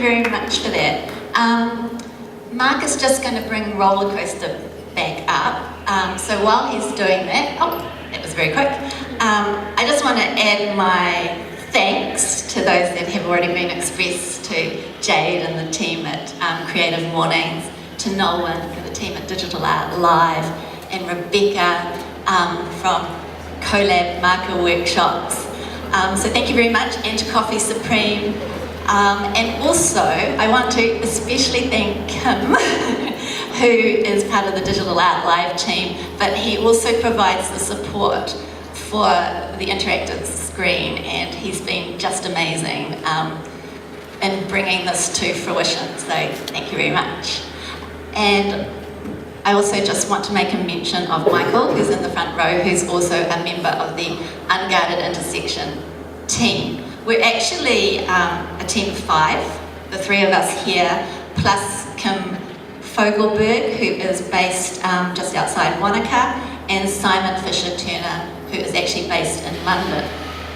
Very much for that. Mark is just going to bring roller coaster back up. So while he's doing that, that was very quick. I just want to add my thanks to those that have already been expressed to Jade and the team at Creative Mornings, to Nolan and the team at Digital Art Live, and Rebecca from Collab Marker Workshops. So thank you very much, and to Coffee Supreme. And also, I want to especially thank Kim, who is part of the Digital Art Live team, but he also provides the support for the interactive screen, and he's been just amazing in bringing this to fruition, so thank you very much. And I also just want to make a mention of Michael, who's in the front row, who's also a member of the Unguarded intersection team. We're actually a team of 5, the 3 of us here, plus Kim Fogelberg, who is based just outside Wanaka, and Simon Fisher-Turner, who is actually based in London.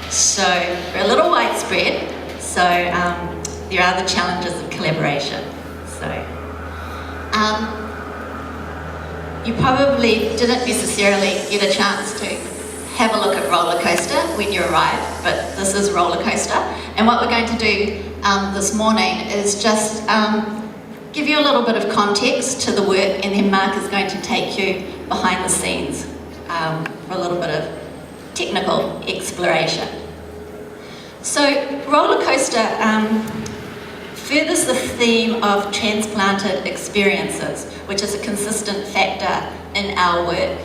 So we're a little widespread, so there are the challenges of collaboration. So you probably didn't necessarily get a chance to have a look at Roller Coaster when you arrived, but this is Roller Coaster. And what we're going to do this morning is just give you a little bit of context to the work, and then Mark is going to take you behind the scenes for a little bit of technical exploration. So Roller Coaster furthers the theme of transplanted experiences, which is a consistent factor in our work,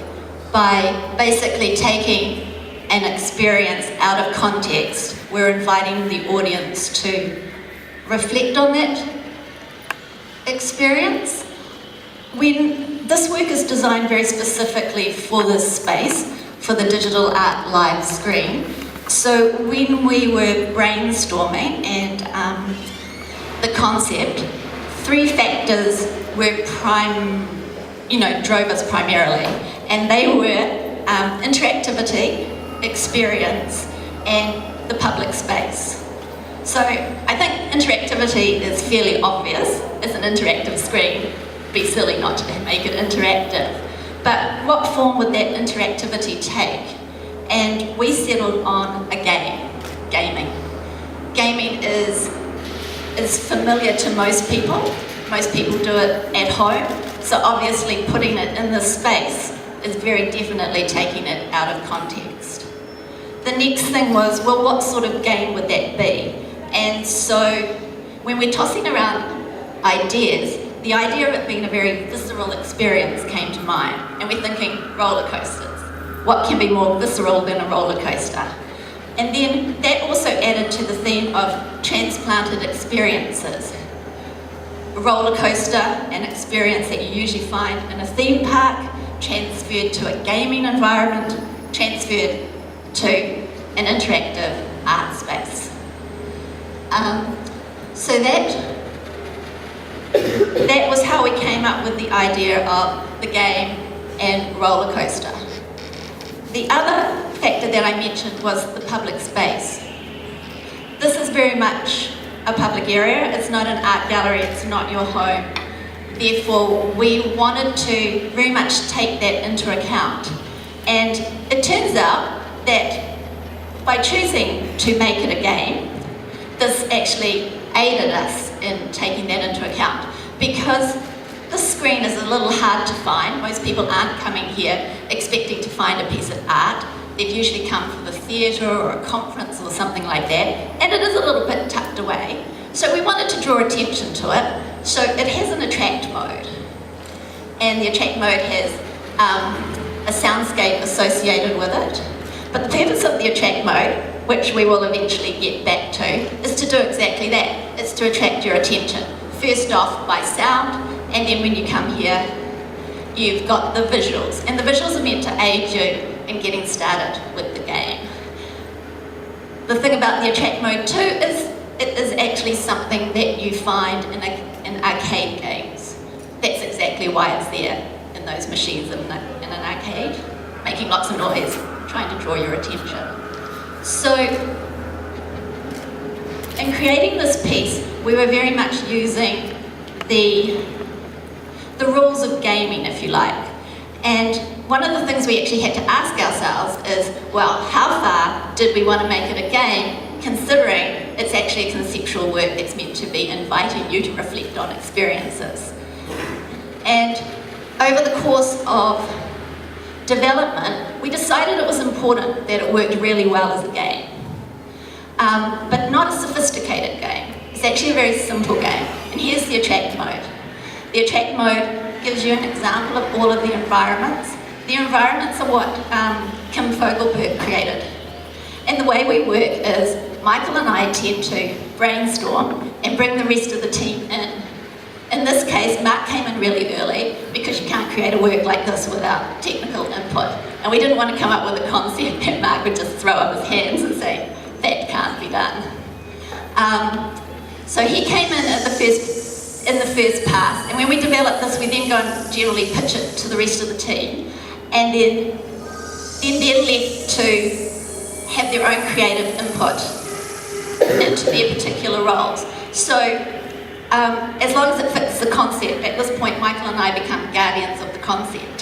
by basically taking an experience out of context. We're inviting the audience to reflect on that experience. When this work is designed very specifically for this space, for the Digital Art Live screen. So when we were brainstorming and the concept, 3 factors were drove us primarily. And they were interactivity, experience, and the public space. So I think interactivity is fairly obvious. It's an interactive screen. It'd be silly not to make it interactive. But what form would that interactivity take? And we settled on a game, gaming. Gaming is familiar to most people. Most people do it at home. So obviously putting it in this space is very definitely taking it out of context. The next thing was, well, what sort of game would that be? And so when we're tossing around ideas, the idea of it being a very visceral experience came to mind, and we're thinking roller coasters. What can be more visceral than a roller coaster? And then that also added to the theme of transplanted experiences. A roller coaster, an experience that you usually find in a theme park, transferred to a gaming environment, transferred to an interactive art space. So that was how we came up with the idea of the game and roller coaster. The other factor that I mentioned was the public space. This is very much a public area. It's not an art gallery, it's not your home. Therefore, we wanted to very much take that into account. And it turns out that by choosing to make it a game, this actually aided us in taking that into account, because this screen is a little hard to find. Most people aren't coming here expecting to find a piece of art. They've usually come for the theatre or a conference or something like that, and it is a little bit tucked away. So we wanted to draw attention to it. So it has an attract mode, and the attract mode has a soundscape associated with it. But the purpose of the attract mode, which we will eventually get back to, is to do exactly that. It's to attract your attention. First off by sound, and then when you come here, you've got the visuals. And the visuals are meant to aid you in getting started with the game. The thing about the attract mode too is it is actually something that you find in arcade games. That's exactly why it's there in those machines in an arcade, making lots of noise, trying to draw your attention. So, in creating this piece, we were very much using the rules of gaming, if you like. And one of the things we actually had to ask ourselves is, well, how far did we want to make it a game, considering it's actually a conceptual work that's meant to be inviting you to reflect on experiences. And over the course of development, we decided it was important that it worked really well as a game. But not a sophisticated game. It's actually a very simple game. And here's the attract mode. The attract mode gives you an example of all of the environments. The environments are what Kim Fogelberg created. And the way we work is Michael and I tend to brainstorm and bring the rest of the team in. In this case, Mark came in really early because you can't create a work like this without technical input. And we didn't want to come up with a concept that Mark would just throw up his hands and say, that can't be done. So he came in in the first pass, and when we develop this, we then go and generally pitch it to the rest of the team, and then they're left to have their own creative input into their particular roles. So as long as it fits the concept, at this point Michael and I become guardians of the concept.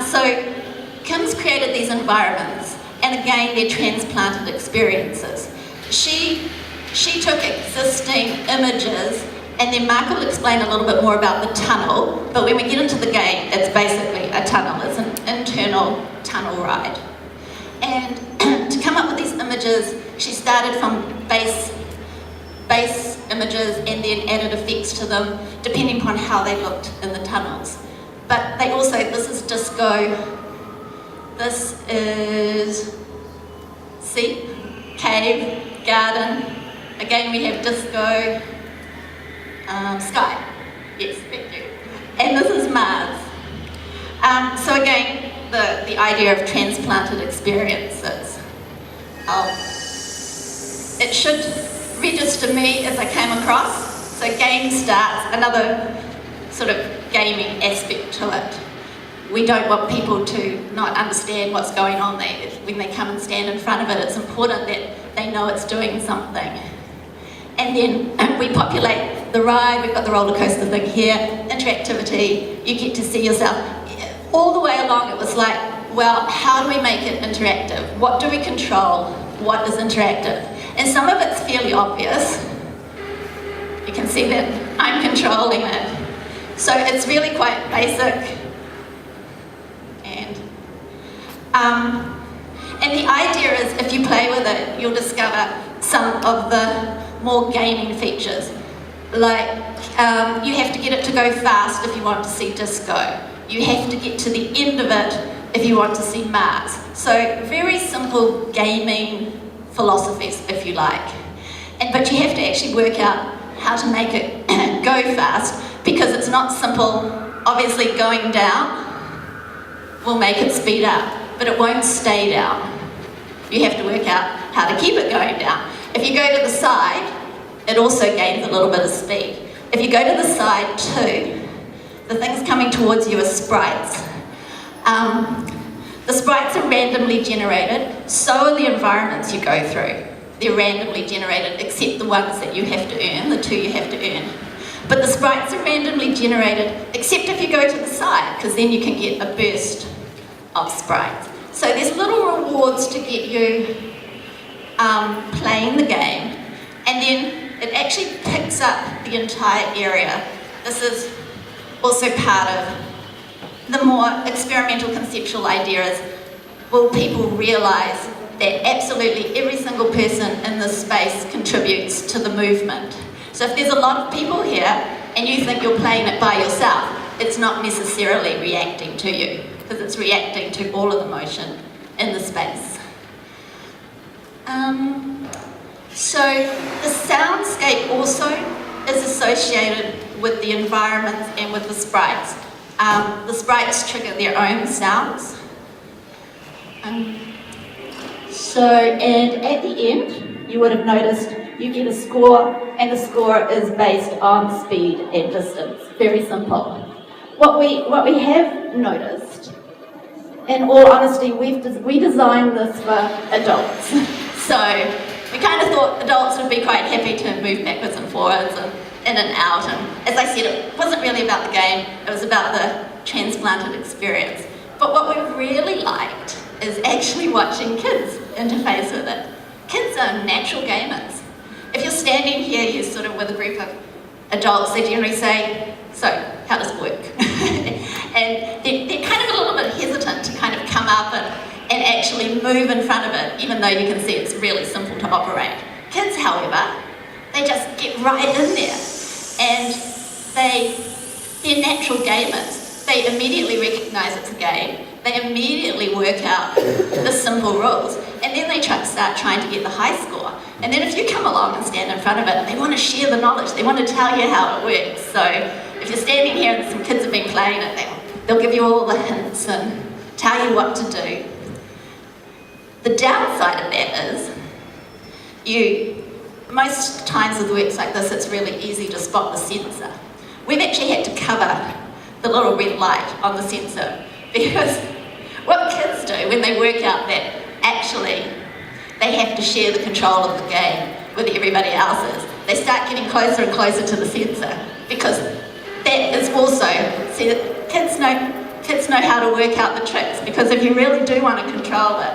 So Kim's created these environments, and again they're transplanted experiences. She took existing images, and then Mark will explain a little bit more about the tunnel, but when we get into the game, it's basically a tunnel. It's an internal tunnel ride. And to come up with these images, she started from base images and then added effects to them, depending upon how they looked in the tunnels. But they also, this is disco, this is, see, cave, garden. Again, we have disco, sky, yes, thank you. And this is Mars. So again, the idea of transplanted experiences. It should register me as I came across. So game starts, another sort of gaming aspect to it. We don't want people to not understand what's going on there. When they come and stand in front of it, it's important that they know it's doing something. And then we populate the ride. We've got the roller coaster thing here, interactivity, you get to see yourself. All the way along it was like, well, how do we make it interactive? What do we control? What is interactive? And some of it's fairly obvious. You can see that I'm controlling it. So it's really quite basic. And the idea is, if you play with it, you'll discover some of the more gaming features. Like, you have to get it to go fast if you want to see disco. You have to get to the end of it if you want to see Mars. So very simple gaming philosophies, if you like. But you have to actually work out how to make it go fast, because it's not simple. Obviously going down will make it speed up, but it won't stay down. You have to work out how to keep it going down. If you go to the side, it also gains a little bit of speed. If you go to the side too, the things coming towards you are sprites. The sprites are randomly generated, so are the environments you go through. They're randomly generated, except the ones that you have to earn, the two you have to earn. But the sprites are randomly generated, except if you go to the side, because then you can get a burst of sprites. So there's little rewards to get you playing the game, and then it actually picks up the entire area. This is also part of the more experimental conceptual ideas. Will people realise that absolutely every single person in this space contributes to the movement? So if there's a lot of people here and you think you're playing it by yourself, it's not necessarily reacting to you, because it's reacting to all of the motion in the space. So the soundscape also is associated with the environment and with the sprites. The sprites trigger their own sounds. And at the end, you would have noticed you get a score, and the score is based on speed and distance. Very simple. What we have noticed, in all honesty, we designed this for adults. So we kind of thought adults would be quite happy to move backwards and forwards and in and out. And as I said, it wasn't really about the game, it was about the transplanted experience. But what we really liked is actually watching kids interface with it. Kids are natural gamers. If you're standing here, you're sort of with a group of adults, they generally say, so, how does it work? And they're kind of a little bit hesitant to kind of come up and actually move in front of it, even though you can see it's really simple to operate. Kids, however, they just get right in there. And they're natural gamers. They immediately recognise it's a game. They immediately work out the simple rules. And then they start trying to get the high score. And then if you come along and stand in front of it, they want to share the knowledge. They want to tell you how it works. So if you're standing here and some kids have been playing it, they'll give you all the hints and tell you what to do. The downside of that is, most times with works like this, it's really easy to spot the sensor. We've actually had to cover the little red light on the sensor, because what kids do when they work out that actually they have to share the control of the game with everybody else's, they start getting closer and closer to the sensor, because that is also, see, kids know how to work out the tricks, because if you really do want to control it,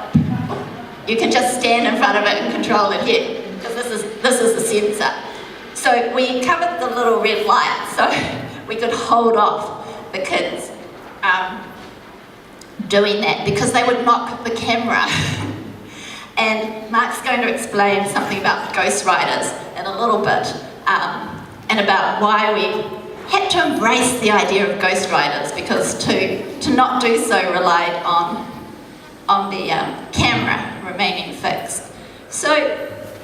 you can just stand in front of it and control it here, because this is the sensor. So we covered the little red light so we could hold off the kids doing that, because they would knock the camera. And Mark's going to explain something about Ghost Riders in a little bit, and about why we had to embrace the idea of Ghost Riders, because to not do so relied on the camera remaining fixed. So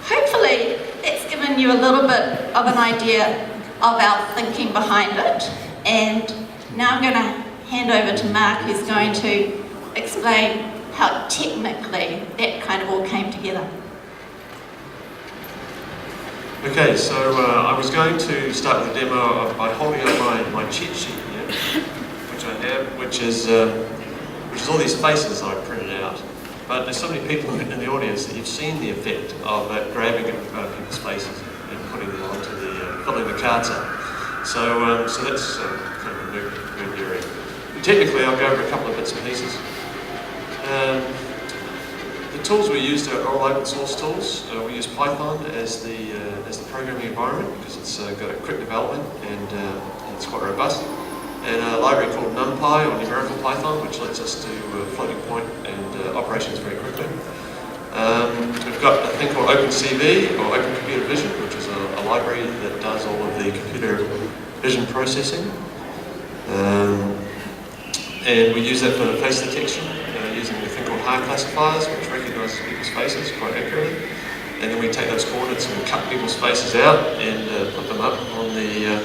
hopefully that's given you a little bit of an idea of our thinking behind it. And now I'm going to hand over to Mark, who's going to explain how technically that kind of all came together. Okay, so I was going to start the demo by holding up my cheat sheet here, which I have, which is all these faces I printed out. But there's so many people in the audience that you've seen the effect of grabbing people's faces and putting them onto filling the cards up. So that's kind of a new area. But technically, I'll go over a couple of bits and pieces. The tools we used are all open source tools. We use Python as the programming environment, because it's got a quick development and it's quite robust. And a library called NumPy, or numerical Python, which lets us do floating point and operations very quickly. We've got a thing called OpenCV, or Open Computer Vision, which is a library that does all of the computer vision processing. And we use that for face detection, using a thing called hard classifiers, which recognises people's faces quite accurately. And then we take those coordinates and cut people's faces out and put them up on the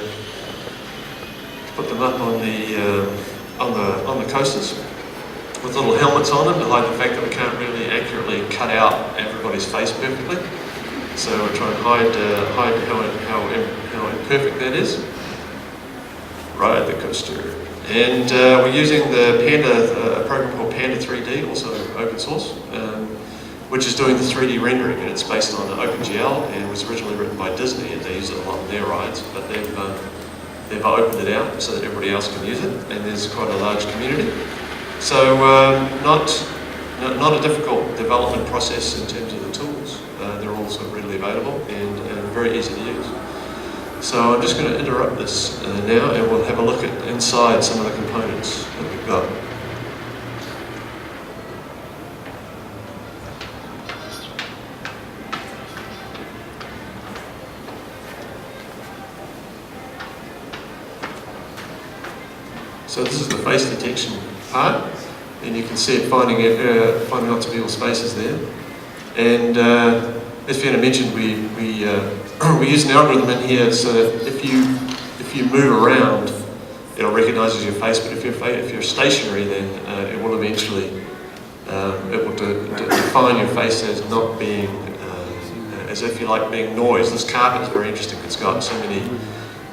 coasters with little helmets on them to hide the fact that we can't really accurately cut out everybody's face perfectly. So we're trying to hide how imperfect that is. Ride the coaster. And we're using the a program called Panda 3D, also open source, which is doing the 3D rendering, and it's based on OpenGL and was originally written by Disney, and they use it a lot in their rides, but they've opened it out so that everybody else can use it, and there's quite a large community. So not a difficult development process in terms of the tools. They're all sort of readily available and very easy to use. So I'm just going to interrupt this now, and we'll have a look at inside some of the components that we've got. So this is the face detection part, and you can see it finding lots of people's faces there. And as Fiona mentioned, we use an algorithm in here so that if you move around, it recognises your face, but if you're stationary, then it will eventually define your face as not being, as if you like being noise. This carpet is very interesting. It's got so many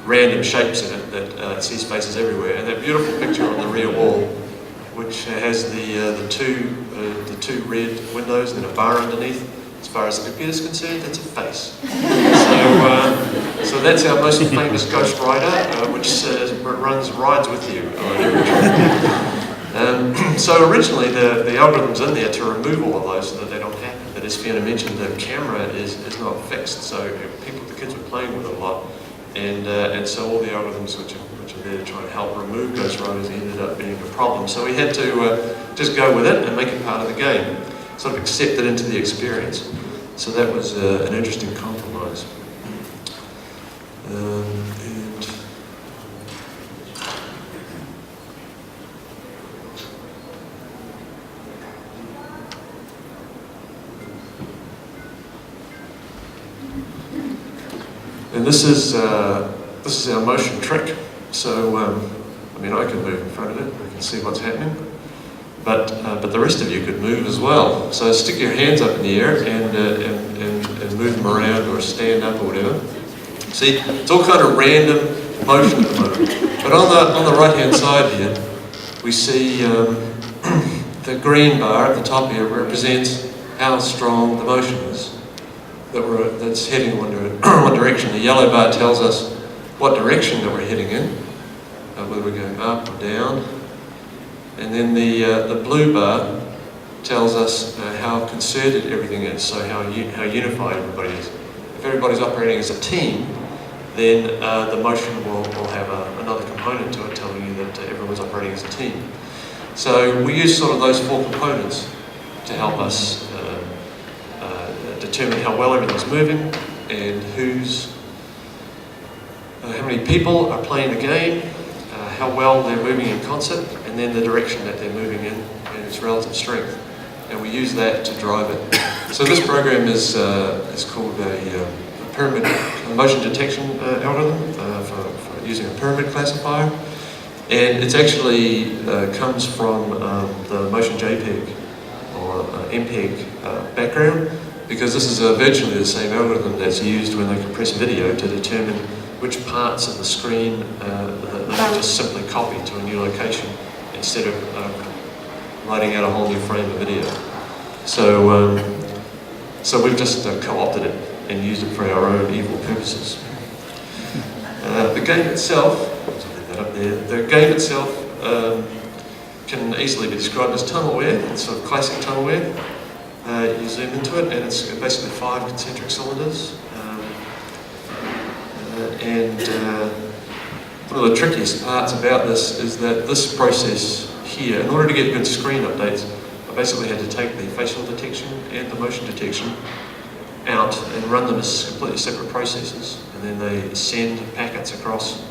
random shapes in it that it sees faces everywhere. And that beautiful picture on the rear wall, which has the two red windows and then a bar underneath. As far as the computer's concerned, that's a face. So that's our most famous Ghost Rider, which rides with you on every trip. So originally the algorithm's in there to remove all of those so that they don't happen. But as Fiona mentioned, the camera is not fixed, so the kids were playing with it a lot, and so all the algorithms which are there to try and help remove Ghost Riders ended up being a problem. So we had to just go with it and make it part of the game, sort of accept it into the experience. So that was an interesting compromise. And this is our motion trick. So I mean, I can move in front of it. I can see what's happening. But the rest of you could move as well. So stick your hands up in the air and move them around or stand up or whatever. See, it's all kind of random motion at the moment. But on the right hand side here, we see the green bar at the top here represents how strong the motion is that's heading one direction. The yellow bar tells us what direction that we're heading in, whether we're going up or down. And then the blue bar tells us how concerted everything is, so how unified everybody is. If everybody's operating as a team, then the motion will have another component to it telling you that everyone's operating as a team. So we use sort of those four components to help us determine how well everything's moving and how many people are playing the game, how well they're moving in concert, and then the direction that they're moving in and its relative strength. And we use that to drive it. So this program is called a motion detection algorithm for using a pyramid classifier. And it actually comes from the motion JPEG or MPEG background, because this is virtually the same algorithm that's used when they compress video to determine which parts of the screen that they can just simply copy to a new location instead of writing out a whole new frame of video. So we've just co-opted it and used it for our own evil purposes. The game itself, the game itself can easily be described as tunnelware. It's sort of classic tunnelware. You zoom into it, and it's basically 5 concentric cylinders. One of the trickiest parts about this is that this process here, in order to get good screen updates, I basically had to take the facial detection and the motion detection out and run them as completely separate processes, and then they send packets across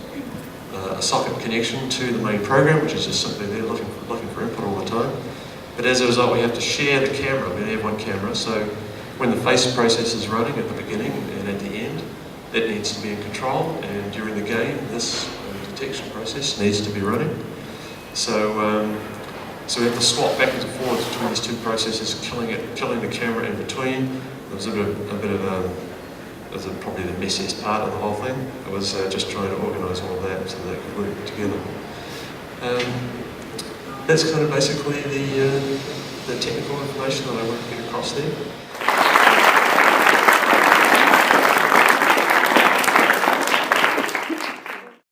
a socket connection to the main program, which is just simply there looking for input all the time. But as a result, we have to share the camera. We only have one camera, so when the face process is running at the beginning and at the end, that needs to be in control, and during the game, this detection process needs to be running. So we have to swap backwards and forwards between these two processes, killing the camera in between. It was probably the messiest part of the whole thing. I was just trying to organise all of that so that it could work together. That's kind of basically the technical information that I want to get across there.